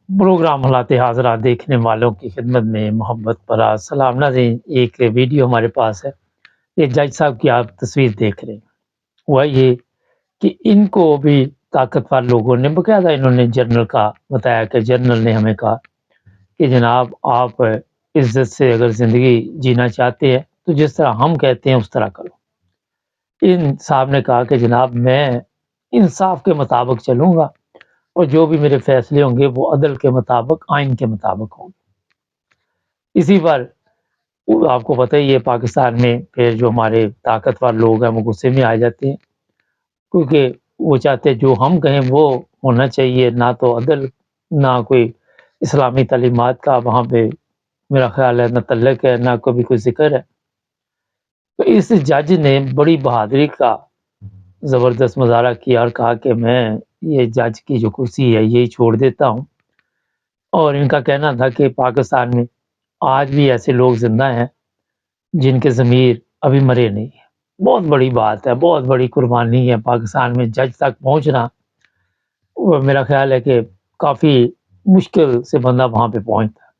Programme حالات حاضرات دیکھنے والوں کی خدمت میں محبت برا سلام ناظرین، ایک ویڈیو ہمارے پاس ہے۔ یہ جج صاحب کی آپ تصویر دیکھ رہے ہیں، ہوا یہ کہ ان کو بھی طاقتور لوگوں نے باقاعدہ انہوں نے جنرل کا بتایا کہ جنرل نے ہمیں کہا کہ جناب آپ عزت سے اگر زندگی جینا چاہتے ہیں تو جس طرح ہم کہتے ہیں اس طرح کرو۔ ان صاحب نے کہا کہ جناب میں انصاف کے مطابق چلوں گا اور جو بھی میرے فیصلے ہوں گے وہ عدل کے مطابق آئین کے مطابق ہوں گے۔ اسی پر آپ کو پتہ ہی ہے پاکستان میں پھر جو ہمارے طاقتور لوگ ہیں وہ غصے میں آ جاتے ہیں، کیونکہ وہ چاہتے جو ہم کہیں وہ ہونا چاہیے، نہ تو عدل نہ کوئی اسلامی تعلیمات کا وہاں پہ میرا خیال ہے نہ تعلق ہے نہ کبھی کوئی ذکر ہے۔ تو اس جج نے بڑی بہادری کا زبردست مظاہرہ کیا اور کہا کہ میں یہ جج کی جو کرسی ہے یہی چھوڑ دیتا ہوں، اور ان کا کہنا تھا کہ پاکستان میں آج بھی ایسے لوگ زندہ ہیں جن کے ضمیر ابھی مرے نہیں ہیں۔ بہت بڑی بات ہے، بہت بڑی قربانی ہے پاکستان میں جج تک پہنچنا۔ میرا خیال ہے کہ کافی مشکل سے بندہ وہاں پہ پہنچتا ہے۔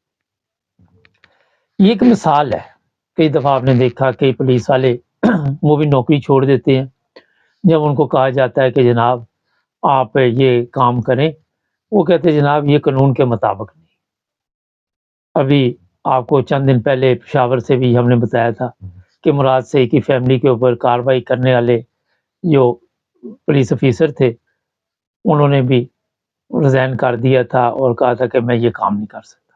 یہ ایک مثال ہے، کئی دفعہ آپ نے دیکھا کہ پولیس والے وہ بھی نوکری چھوڑ دیتے ہیں جب ان کو کہا جاتا ہے کہ جناب آپ یہ کام کریں، وہ کہتے ہیں جناب یہ قانون کے مطابق نہیں۔ ابھی آپ کو چند دن پہلے پشاور سے بھی ہم نے بتایا تھا کہ مراد سے کی فیملی کے اوپر کارروائی کرنے والے جو پولیس آفیسر تھے انہوں نے بھی ریزائن کر دیا تھا اور کہا تھا کہ میں یہ کام نہیں کر سکتا۔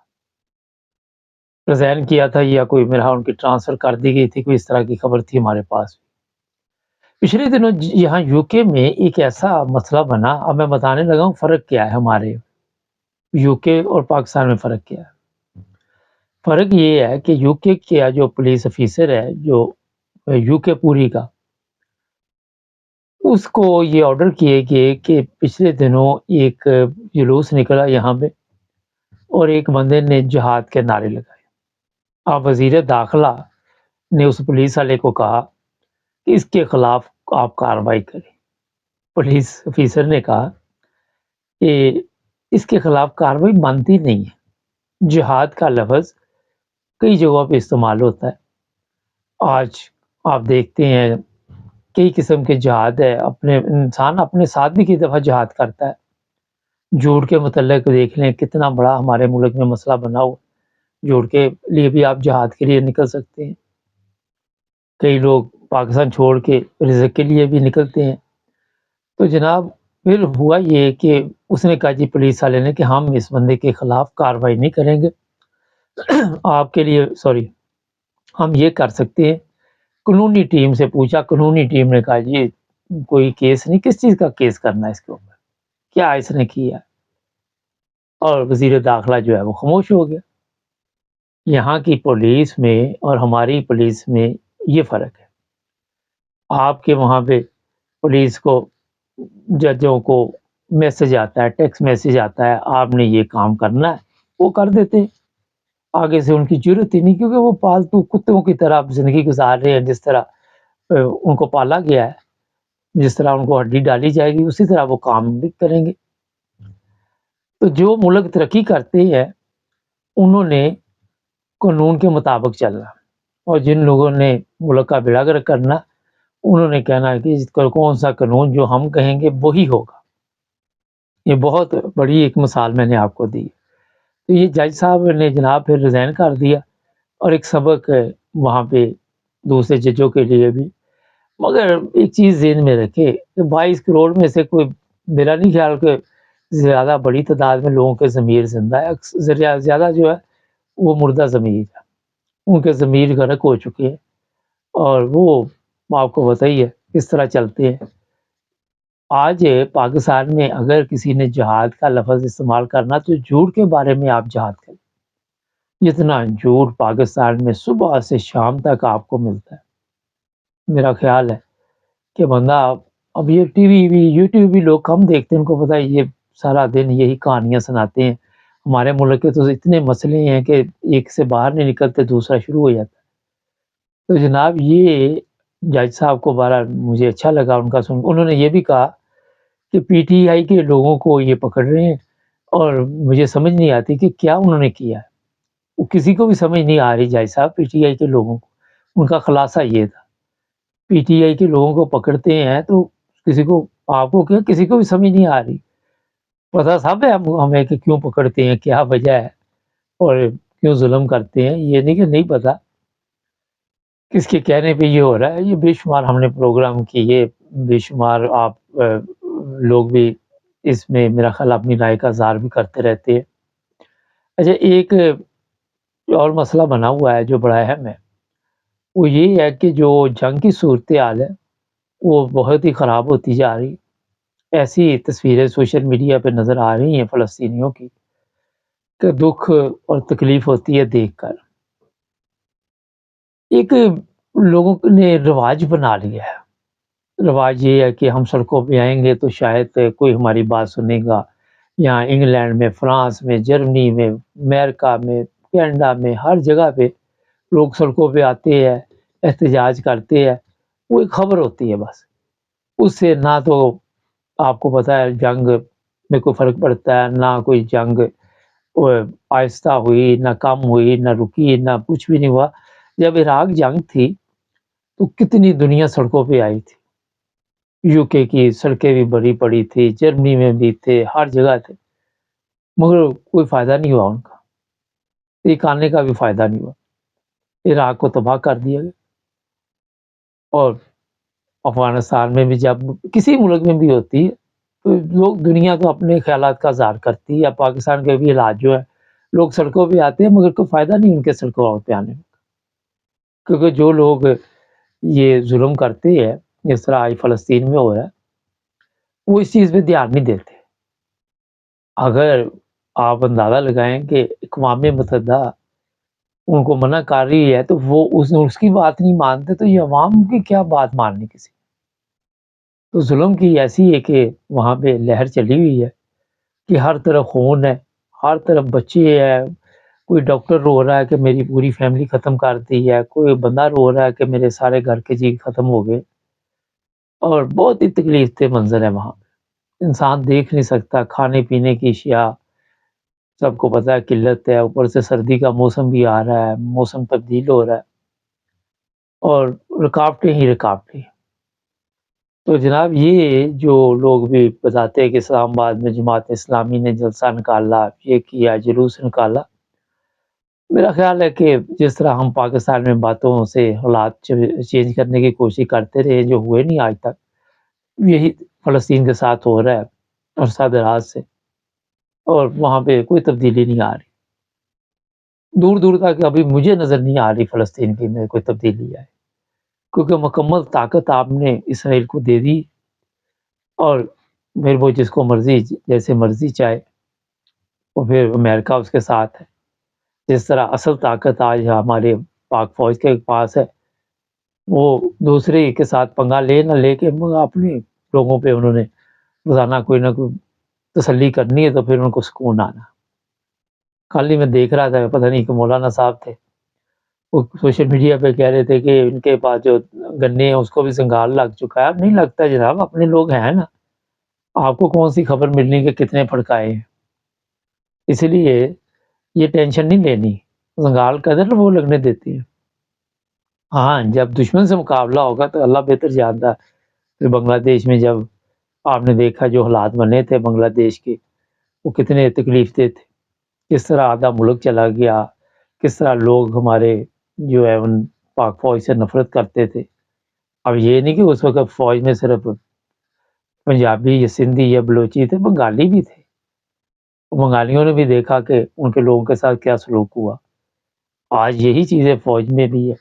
ریزائن کیا تھا یا کوئی میرا ان کی ٹرانسفر کر دی گئی تھی، کوئی اس طرح کی خبر تھی ہمارے پاس۔ پچھلے دنوں یہاں یو کے میں ایک ایسا مسئلہ بنا، اب میں بتانے لگا ہوں فرق کیا ہے ہمارے یو کے اور پاکستان میں۔ فرق کیا ہے؟ فرق یہ ہے کہ یو کے کیا جو پولیس آفیسر ہے جو یو کے پوری کا، اس کو یہ آرڈر کیے گئے کہ پچھلے دنوں ایک جلوس نکلا یہاں پہ اور ایک بندے نے جہاد کے نعرے لگائے۔ اب وزیر داخلہ نے اس پولیس والے کو کہا کہ اس کے خلاف آپ کارروائی کریں۔ پولیس آفیسر نے کہا کہ اس کے خلاف کارروائی بنتی نہیں ہے، جہاد کا لفظ کئی جگہوں پہ استعمال ہوتا ہے۔ آج آپ دیکھتے ہیں کئی قسم کے جہاد ہے، اپنے انسان اپنے ساتھ بھی کئی دفعہ جہاد کرتا ہے۔ جھوٹ کے متعلق دیکھ لیں کتنا بڑا ہمارے ملک میں مسئلہ بنا ہوا، جھوٹ کے لیے بھی آپ جہاد کے لیے نکل سکتے ہیں۔ کئی لوگ پاکستان چھوڑ کے رزق کے لیے بھی نکلتے ہیں۔ تو جناب پھر ہوا یہ کہ اس نے کہا جی پولیس والے نے کہ ہم اس بندے کے خلاف کارروائی نہیں کریں گے، آپ کے لیے ہم یہ کر سکتے ہیں۔ قانونی ٹیم سے پوچھا، قانونی ٹیم نے کہا جی کوئی کیس نہیں، کس چیز کا کیس کرنا ہے اس کے اوپر، کیا اس نے کیا؟ اور وزیر داخلہ جو ہے وہ خاموش ہو گیا۔ یہاں کی پولیس میں اور ہماری پولیس میں یہ فرق ہے۔ آپ کے وہاں پہ پولیس کو ججوں کو میسج آتا ہے، ٹیکسٹ میسج آتا ہے آپ نے یہ کام کرنا ہے، وہ کر دیتے ہیں۔ آگے سے ان کی ضرورت ہی نہیں، کیونکہ وہ پالتو کتوں کی طرح زندگی گزار رہے ہیں، جس طرح ان کو پالا گیا ہے، جس طرح ان کو ہڈی ڈالی جائے گی اسی طرح وہ کام بھی کریں گے۔ تو جو ملک ترقی کرتے ہیں انہوں نے قانون کے مطابق چلنا، اور جن لوگوں نے ملک کا بیڑا گرک کرنا انہوں نے کہنا ہے کہ کون سا قانون جو ہم کہیں گے وہی ہوگا۔ یہ بہت بڑی ایک مثال میں نے آپ کو دی۔ تو یہ جج صاحب نے جناب پھر ریزائن کر دیا، اور ایک سبق ہے وہاں پہ دوسرے ججوں کے لیے بھی۔ مگر ایک چیز ذہن میں رکھے کہ 22 کروڑ میں سے کوئی میرا نہیں خیال کہ زیادہ بڑی تعداد میں لوگوں کے ضمیر زندہ ہے، زیادہ جو ہے وہ مردہ ضمیر ہے، ان کے ضمیر غرق ہو چکے ہیں، اور وہ آپ کو بتائیے کس طرح چلتے ہیں۔ آج پاکستان میں اگر کسی نے جہاد کا لفظ استعمال کرنا تو جھوٹ کے بارے میں آپ جہاد کریں۔ جتنا جھوٹ پاکستان میں صبح سے شام تک آپ کو ملتا ہے، میرا خیال ہے کہ بندہ اب یہ ٹی وی بھی یوٹیوب بھی لوگ کم دیکھتے ہیں، ان کو پتہ ہے یہ سارا دن یہی کہانیاں سناتے ہیں۔ ہمارے ملک کے تو اتنے مسئلے ہیں کہ ایک سے باہر نہیں نکلتے دوسرا شروع ہو جاتا ہے۔ تو جناب یہ جج صاحب کو بارہ مجھے اچھا لگا ان کا سن، انہوں نے یہ بھی کہا کہ پی ٹی آئی کے لوگوں کو یہ پکڑ رہے ہیں اور مجھے سمجھ نہیں آتی کہ کیا انہوں نے کیا ہے۔ وہ کسی کو بھی سمجھ نہیں آ رہی جائے صاحب، پی ٹی آئی کے لوگوں کو۔ ان کا خلاصہ یہ تھا، پی ٹی آئی کے لوگوں کو پکڑتے ہیں تو کسی کو، آپ کو کیا، کسی کو بھی سمجھ نہیں آ رہی۔ پتا صاحب ہے ہمیں کہ کیوں پکڑتے ہیں، کیا وجہ ہے اور کیوں ظلم کرتے ہیں، یہ نہیں کہ نہیں پتا۔ کس کے کہنے پہ یہ ہو رہا ہے، یہ بے شمار ہم نے پروگرام کیے، بے شمار آپ لوگ بھی اس میں میرا خیال اپنی رائے کا اظہار بھی کرتے رہتے ہیں۔ اچھا، ایک اور مسئلہ بنا ہوا ہے جو بڑا اہم ہے، وہ یہ ہے کہ جو جنگ کی صورتحال ہے وہ بہت ہی خراب ہوتی جا رہی ہے۔ ایسی تصویریں سوشل میڈیا پہ نظر آ رہی ہیں فلسطینیوں کی کہ دکھ اور تکلیف ہوتی ہے دیکھ کر۔ ایک لوگوں نے رواج بنا لیا ہے، رواج یہ ہے کہ ہم سڑکوں پہ آئیں گے تو شاید کوئی ہماری بات سنے گا۔ یہاں انگلینڈ میں، فرانس میں، جرمنی میں، امریکہ میں، کینیڈا میں، ہر جگہ پہ لوگ سڑکوں پہ آتے ہیں، احتجاج کرتے ہیں۔ وہ ایک خبر ہوتی ہے بس، اس سے نہ تو آپ کو پتہ ہے جنگ میں کوئی فرق پڑتا ہے، نہ کوئی جنگ آہستہ ہوئی، نہ کم ہوئی، نہ رکی، نہ کچھ بھی نہیں ہوا۔ جب عراق جنگ تھی تو کتنی دنیا سڑکوں پہ آئی تھی، یو کے کی سڑکیں بھی بڑی پڑی تھی، جرمنی میں بھی تھے، ہر جگہ تھے، مگر کوئی فائدہ نہیں ہوا ان کا، ایک آنے کا بھی فائدہ نہیں ہوا۔ عراق کو تباہ کر دیا گیا۔ اور افغانستان میں بھی جب کسی ملک میں بھی ہوتی ہے تو لوگ، دنیا تو اپنے خیالات کا اظہار کرتی ہے۔ پاکستان کے بھی حالات جو ہے، لوگ سڑکوں پہ آتے ہیں مگر کوئی فائدہ نہیں ان کے سڑکوں پہ آنے میں، کیونکہ جو لوگ یہ ظلم کرتے ہیں جس طرح آج فلسطین میں ہو رہا ہے، وہ اس چیز پہ دھیان نہیں دیتے۔ اگر آپ اندازہ لگائیں کہ اقوام متحدہ ان کو منع کر رہی ہے تو وہ اس کی بات نہیں مانتے، تو یہ عوام کی کیا بات ماننی کسی؟ تو ظلم کی ایسی ہے کہ وہاں پہ لہر چلی ہوئی ہے کہ ہر طرف خون ہے، ہر طرف بچے ہیں۔ کوئی ڈاکٹر رو رہا ہے کہ میری پوری فیملی ختم کر دی ہے، کوئی بندہ رو رہا ہے کہ میرے سارے گھر کے جی ختم ہو گئے۔ اور بہت ہی تکلیف دہ منظر ہے وہاں، انسان دیکھ نہیں سکتا۔ کھانے پینے کی اشیاء سب کو پتہ ہے قلت ہے، اوپر سے سردی کا موسم بھی آ رہا ہے، موسم تبدیل ہو رہا ہے اور رکاوٹیں ہی رکاوٹیں۔ تو جناب، یہ جو لوگ بھی بتاتے ہیں کہ اسلام آباد میں جماعت اسلامی نے جلسہ نکالا، یہ کیا، جلوس نکالا، میرا خیال ہے کہ جس طرح ہم پاکستان میں باتوں سے حالات چینج کرنے کی کوشش کرتے رہے جو ہوئے نہیں آج تک، یہی فلسطین کے ساتھ ہو رہا ہے عرصہ دراز سے، اور وہاں پہ کوئی تبدیلی نہیں آ رہی۔ دور دور تک ابھی مجھے نظر نہیں آ رہی فلسطین کی میں کوئی تبدیلی آئے، کیونکہ مکمل طاقت آپ نے اسرائیل کو دے دی، اور پھر وہ جس کو مرضی جیسے مرضی چاہے، اور پھر امریکہ اس کے ساتھ ہے۔ جس طرح اصل طاقت آج ہمارے پاک فوج کے پاس ہے، وہ دوسرے کے ساتھ پنگا لے نہ لے کے اپنے لوگوں پہ انہوں نے روزانہ کوئی نہ کوئی تسلی کرنی ہے، تو پھر ان کو سکون آنا۔ کل ہی میں دیکھ رہا تھا، پتہ نہیں کہ مولانا صاحب تھے، وہ سوشل میڈیا پہ کہہ رہے تھے کہ ان کے پاس جو گنے ہیں اس کو بھی سنگال لگ چکا ہے۔ اب نہیں لگتا جناب، اپنے لوگ ہیں نا، آپ کو کون سی خبر ملنی کہ کتنے پھڑکائے ہیں؟ اس لیے یہ ٹینشن نہیں لینی، سنگال قدر وہ لگنے دیتی ہے۔ ہاں، جب دشمن سے مقابلہ ہوگا تو اللہ بہتر جانتا ہے۔ پھر بنگلہ دیش میں جب آپ نے دیکھا جو حالات بنے تھے بنگلہ دیش کے، وہ کتنے تکلیف دہ تھے، کس طرح آدھا ملک چلا گیا، کس طرح لوگ ہمارے جو ہے ان پاک فوج سے نفرت کرتے تھے۔ اب یہ نہیں کہ اس وقت فوج میں صرف پنجابی یا سندھی یا بلوچی تھے، بنگالی بھی تھے۔ بنگالیوں نے بھی دیکھا کہ ان کے لوگوں کے ساتھ کیا سلوک ہوا۔ آج یہی چیزیں فوج میں بھی ہے،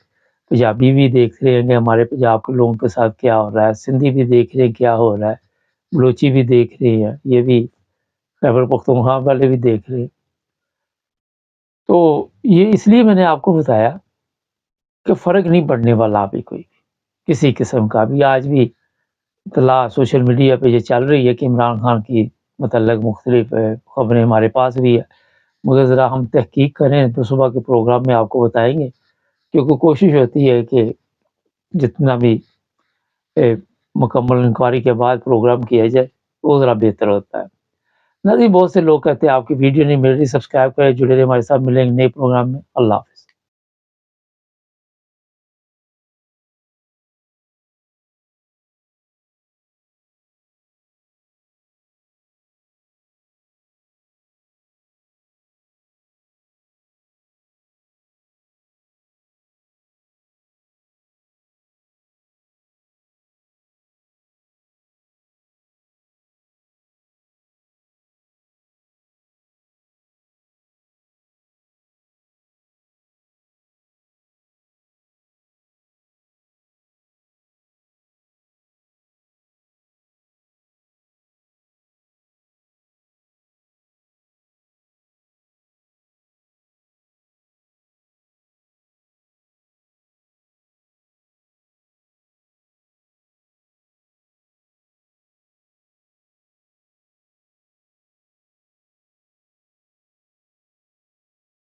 پنجابی بھی دیکھ رہے ہیں کہ ہمارے پنجاب کے لوگوں کے ساتھ کیا ہو رہا ہے، سندھی بھی دیکھ رہے ہیں کیا ہو رہا ہے، بلوچی بھی دیکھ رہے ہیں، یہ بھی خیبر پختونخوا والے بھی دیکھ رہے ہیں۔ تو یہ اس لیے میں نے آپ کو بتایا کہ فرق نہیں پڑنے والا ابھی کوئی کسی قسم کا بھی۔ آج بھی اطلاع سوشل میڈیا پہ یہ چل رہی ہے کہ عمران خان کی متعلق مختلف خبریں ہمارے پاس بھی ہے، مگر ذرا ہم تحقیق کریں تو صبح کے پروگرام میں آپ کو بتائیں گے، کیونکہ کوشش ہوتی ہے کہ جتنا بھی مکمل انکوائری کے بعد پروگرام کیا جائے وہ ذرا بہتر ہوتا ہے۔ ناظرین بہت سے لوگ کہتے ہیں آپ کی ویڈیو نہیں مل رہی، سبسکرائب کریں، جڑے رہے ہمارے ساتھ، ملیں گے نئے پروگرام میں، اللہ حافظ۔